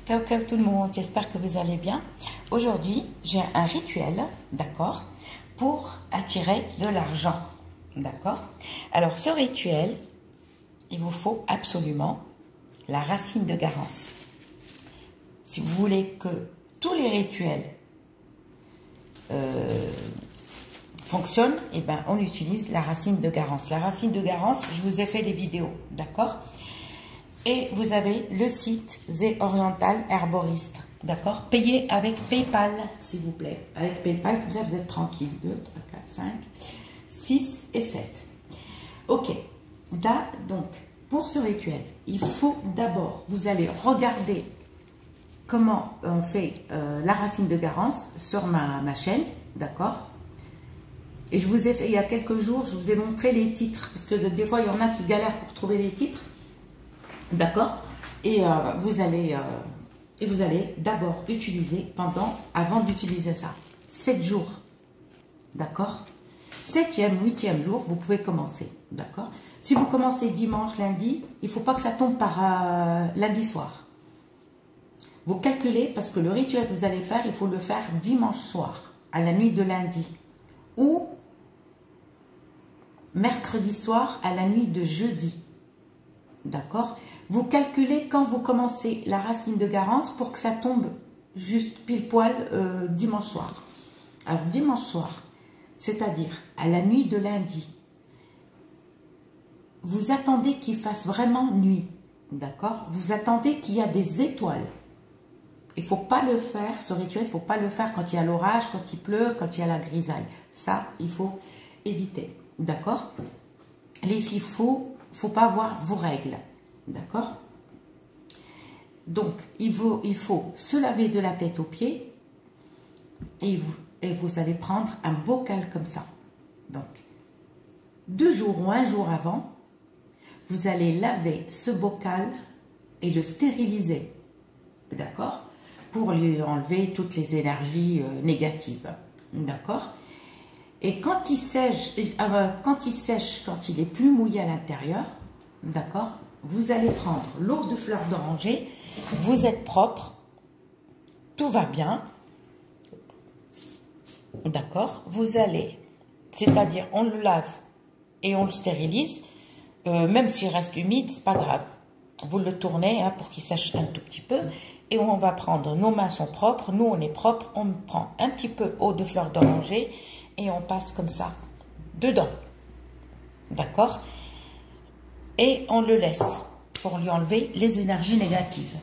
Ciao, ciao tout le monde, j'espère que vous allez bien. Aujourd'hui, j'ai un rituel, d'accord, pour attirer de l'argent, d'accord. Alors, ce rituel, il vous faut absolument la racine de Garance. Si vous voulez que tous les rituels fonctionnent, eh ben, on utilise la racine de Garance. La racine de Garance, je vous ai fait des vidéos, d'accord. Et vous avez le site The Oriental Herborist, d'accord. Payez avec PayPal, s'il vous plaît. Avec PayPal, comme ça vous êtes tranquille. 2, 3, 4, 5, 6 et 7. Ok. Là, donc, pour ce rituel, il faut d'abord, vous allez regarder comment on fait la racine de Garance sur ma chaîne, d'accord. Et je vous ai fait, il y a quelques jours, je vous ai montré les titres, parce que des fois, il y en a qui galèrent pour trouver les titres. D'accord. Et vous allez d'abord utiliser avant d'utiliser ça, 7 jours. D'accord. 7e, 8e jour, vous pouvez commencer. D'accord. Si vous commencez dimanche, lundi, il ne faut pas que ça tombe par lundi soir. Vous calculez, parce que le rituel que vous allez faire, il faut le faire dimanche soir, à la nuit de lundi. Ou mercredi soir, à la nuit de jeudi. D'accord. Vous calculez quand vous commencez la racine de Garance pour que ça tombe juste pile poil dimanche soir. Alors dimanche soir, c'est-à-dire à la nuit de lundi, vous attendez qu'il fasse vraiment nuit. D'accord. Vous attendez qu'il y a des étoiles. Il ne faut pas le faire, ce rituel, il ne faut pas le faire quand il y a l'orage, quand il pleut, quand il y a la grisaille. Ça, il faut éviter. D'accord. Les filles, il ne faut pas avoir vos règles. D'accord. Donc, il faut se laver de la tête aux pieds et vous allez prendre un bocal comme ça. Donc, 2 jours ou 1 jour avant, vous allez laver ce bocal et le stériliser. D'accord. Pour lui enlever toutes les énergies négatives. D'accord. Et quand il sèche, quand il est plus mouillé à l'intérieur, d'accord, vous allez prendre l'eau de fleur d'oranger, vous êtes propre, tout va bien, d'accord, vous allez, c'est-à-dire on le lave et on le stérilise, même s'il reste humide, c'est pas grave, vous le tournez pour qu'il sèche un tout petit peu, et on va prendre, nos mains sont propres, nous on est propre, on prend un petit peu eau de fleur d'oranger, et on passe comme ça, dedans, d'accord. Et on le laisse pour lui enlever les énergies négatives.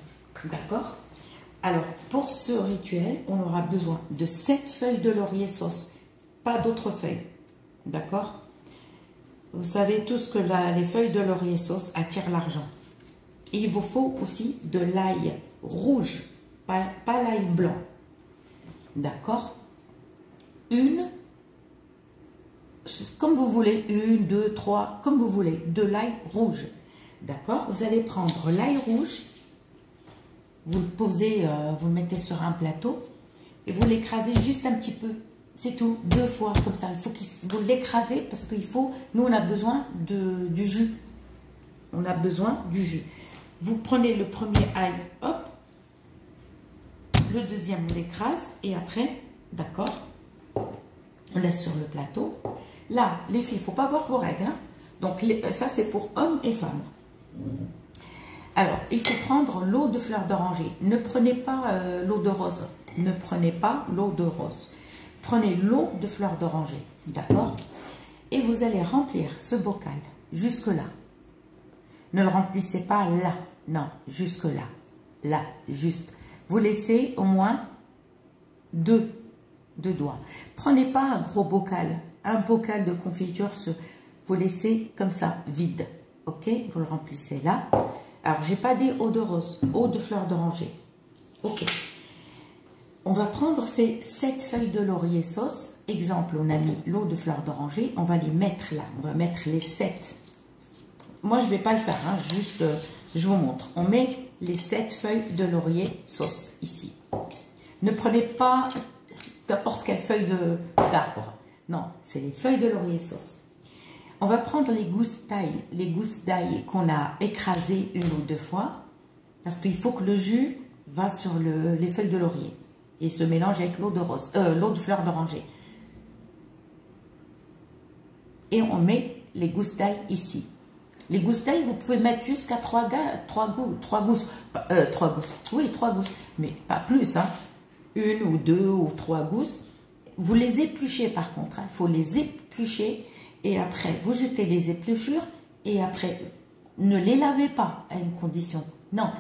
D'accord. Alors, pour ce rituel, on aura besoin de 7 feuilles de laurier sauce. Pas d'autres feuilles. D'accord. Vous savez tous que les feuilles de laurier sauce attirent l'argent. Et il vous faut aussi de l'ail rouge, pas l'ail blanc. D'accord. Comme vous voulez, 1, 2, 3, comme vous voulez, de l'ail rouge. D'accord. Vous allez prendre l'ail rouge, vous le posez, vous le mettez sur un plateau et vous l'écrasez juste un petit peu. C'est tout, 2 fois comme ça. Il faut que vous l'écrasez parce qu'il faut, nous on a besoin du jus. On a besoin du jus. Vous prenez le premier ail, hop, le deuxième on l'écrase et après, d'accord, on laisse sur le plateau. Là, les filles, il ne faut pas voir vos règles. Hein. Donc, ça, c'est pour hommes et femmes. Alors, il faut prendre l'eau de fleur d'oranger. Ne prenez pas l'eau de rose. Ne prenez pas l'eau de rose. Prenez l'eau de fleur d'oranger. D'accord. Et vous allez remplir ce bocal jusque-là. Ne le remplissez pas là. Non, jusque-là. Là, juste. Vous laissez au moins 2 doigts. Prenez pas un gros bocal. Un bocal de confiture, vous laissez comme ça, vide. Ok, vous le remplissez là. Alors, j'ai pas dit eau de rose, eau de fleur d'oranger. Ok. On va prendre ces 7 feuilles de laurier sauce. Exemple, on a mis l'eau de fleur d'oranger. On va les mettre là. On va mettre les 7. Moi, je vais pas le faire. Hein, juste, je vous montre. On met les 7 feuilles de laurier sauce ici. Ne prenez pas n'importe quelle feuille d'arbre. Non, c'est les feuilles de laurier sauce. On va prendre les gousses d'ail qu'on a écrasées 1 ou 2 fois, parce qu'il faut que le jus va sur les feuilles de laurier et se mélange avec l'eau de rose, l'eau de fleur d'oranger. Et on met les gousses d'ail ici. Les gousses d'ail, vous pouvez mettre jusqu'à 3 gousses. Oui, 3 gousses, mais pas plus, hein. 1 ou 2 ou 3 gousses. Vous les épluchez par contre, hein. Il faut les éplucher et après vous jetez les épluchures et après ne les lavez pas à une condition. Non,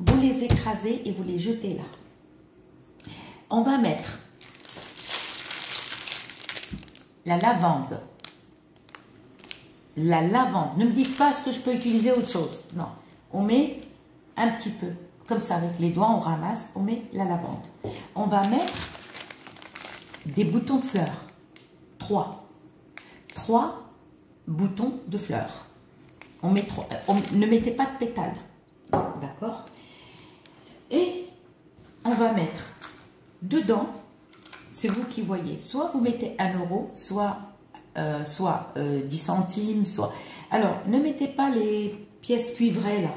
vous les écrasez et vous les jetez là. On va mettre la lavande. La lavande. Ne me dites pas est-ce que je peux utiliser autre chose. Non, on met un petit peu. Comme ça, avec les doigts, on ramasse, on met la lavande. On va mettre des boutons de fleurs. 3 boutons de fleurs. On met 3. Ne mettez pas de pétales. D'accord? Et on va mettre dedans, c'est vous qui voyez, soit vous mettez 1 euro, soit 10 centimes, soit... Alors, ne mettez pas les pièces cuivrées là.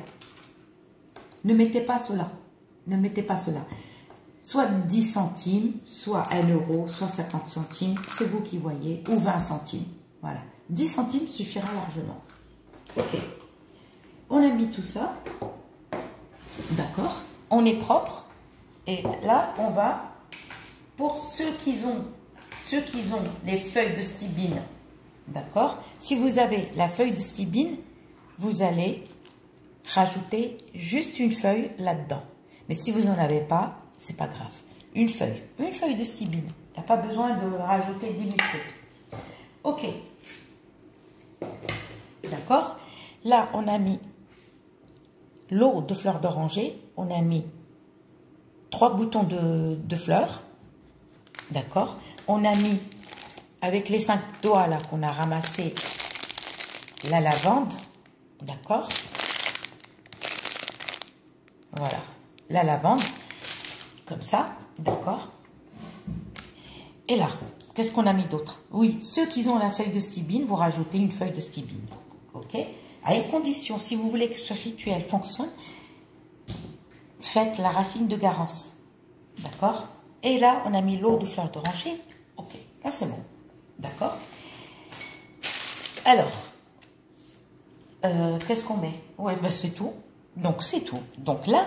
Ne mettez pas cela. Ne mettez pas cela. Soit 10 centimes, soit 1 euro, soit 50 centimes, c'est vous qui voyez, ou 20 centimes. Voilà. 10 centimes suffira largement. Ok. On a mis tout ça. D'accord. On est propre. Et là, on va, pour ceux qui ont les feuilles de stibine, d'accord, si vous avez la feuille de stibine, vous allez rajouter juste une feuille là-dedans. Mais si vous n'en avez pas, c'est pas grave. Une feuille de stibine. Il n'y a pas besoin de rajouter 10 000 trucs. Ok. D'accord. Là, on a mis l'eau de fleur d'oranger. On a mis 3 boutons de fleurs. D'accord. On a mis, avec les 5 doigts là qu'on a ramassé, la lavande. D'accord. Voilà. La lavande. Comme ça. D'accord. Et là, qu'est-ce qu'on a mis d'autre? Oui, ceux qui ont la feuille de stibine, vous rajoutez une feuille de stibine. Ok. À une condition, si vous voulez que ce rituel fonctionne, faites la racine de garance. D'accord. Et là, on a mis l'eau de fleur d'oranger. Ok, là c'est bon. D'accord. Alors, qu'est-ce qu'on met? Ouais, ben c'est tout. Donc, c'est tout. Donc là,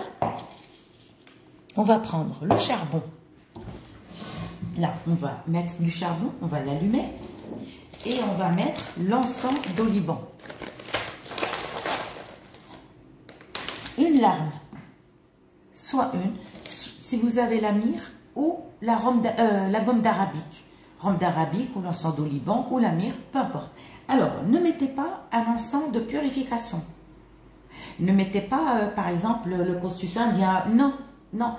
on va prendre le charbon. Là, on va mettre du charbon, on va l'allumer. Et on va mettre l'encens d'oliban. Une larme. Soit une, si vous avez la myrrhe ou la gomme d'arabique. Rhum d'arabique ou l'encens d'oliban ou la myrrhe, peu importe. Alors, ne mettez pas un encens de purification. Ne mettez pas, par exemple, le costus indien. Non, non.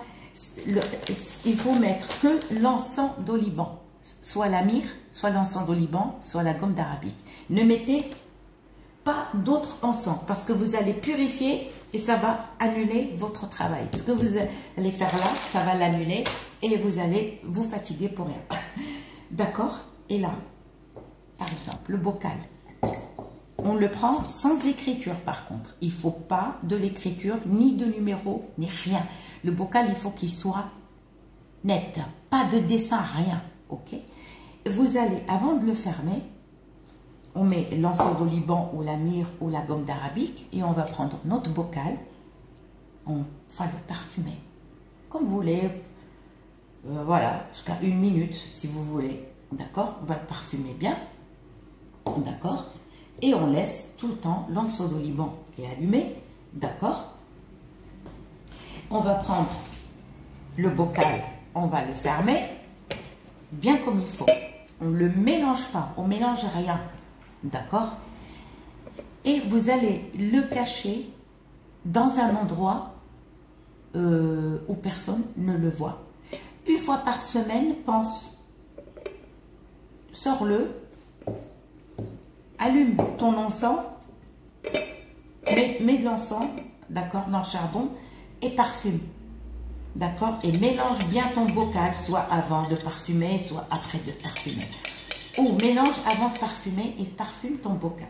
Il faut mettre que l'encens d'oliban. Soit la myrrhe, soit l'encens d'oliban, soit la gomme d'arabique. Ne mettez pas d'autres encens parce que vous allez purifier et ça va annuler votre travail. Ce que vous allez faire là, ça va l'annuler et vous allez vous fatiguer pour rien. D'accord? Et là, par exemple, le bocal. On le prend sans écriture par contre. Il ne faut pas de l'écriture, ni de numéro, ni rien. Le bocal, il faut qu'il soit net. Pas de dessin, rien. Ok? Vous allez, avant de le fermer, on met l'encens d'oliban ou la myrrhe ou la gomme d'arabique et on va prendre notre bocal. On va le parfumer. Comme vous voulez. Voilà, jusqu'à 1 minute si vous voulez. D'accord? On va le parfumer bien. D'accord? Et on laisse tout le temps l'encens d'oliban qui est allumé. D'accord? On va prendre le bocal, on va le fermer bien comme il faut. On ne le mélange pas, on ne mélange rien. D'accord? Et vous allez le cacher dans un endroit où personne ne le voit. Une fois par semaine, pense, sors-le, allume ton encens, mets de l'encens, d'accord, dans le charbon et parfume. D'accord? Et mélange bien ton bocal, soit avant de parfumer, soit après de parfumer. Ou mélange avant de parfumer et parfume ton bocal.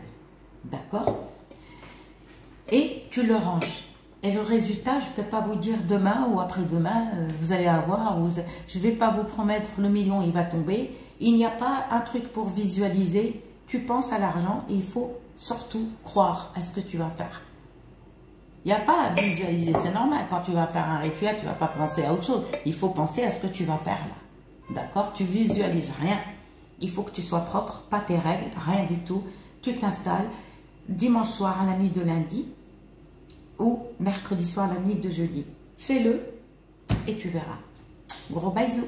D'accord? Et tu le ranges. Et le résultat, je ne peux pas vous dire demain ou après-demain, vous allez avoir, je ne vais pas vous promettre le million, il va tomber. Il n'y a pas un truc pour visualiser. Tu penses à l'argent et il faut surtout croire à ce que tu vas faire. Il n'y a pas à visualiser, c'est normal. Quand tu vas faire un rituel, tu ne vas pas penser à autre chose. Il faut penser à ce que tu vas faire là. D'accord? Tu visualises rien. Il faut que tu sois propre, pas tes règles, rien du tout. Tu t'installes dimanche soir à la nuit de lundi ou mercredi soir à la nuit de jeudi. Fais-le et tu verras. Gros bisous.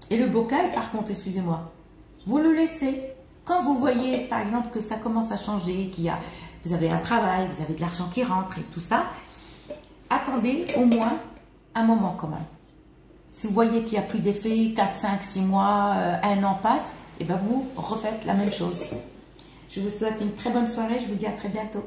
Et le bocal, par contre, excusez-moi, vous le laissez. Quand vous voyez, par exemple, que ça commence à changer, vous avez un travail, vous avez de l'argent qui rentre et tout ça, attendez au moins un moment quand même. Si vous voyez qu'il n'y a plus d'effet, 4, 5, 6 mois, un an passe, et bien vous refaites la même chose. Je vous souhaite une très bonne soirée, je vous dis à très bientôt.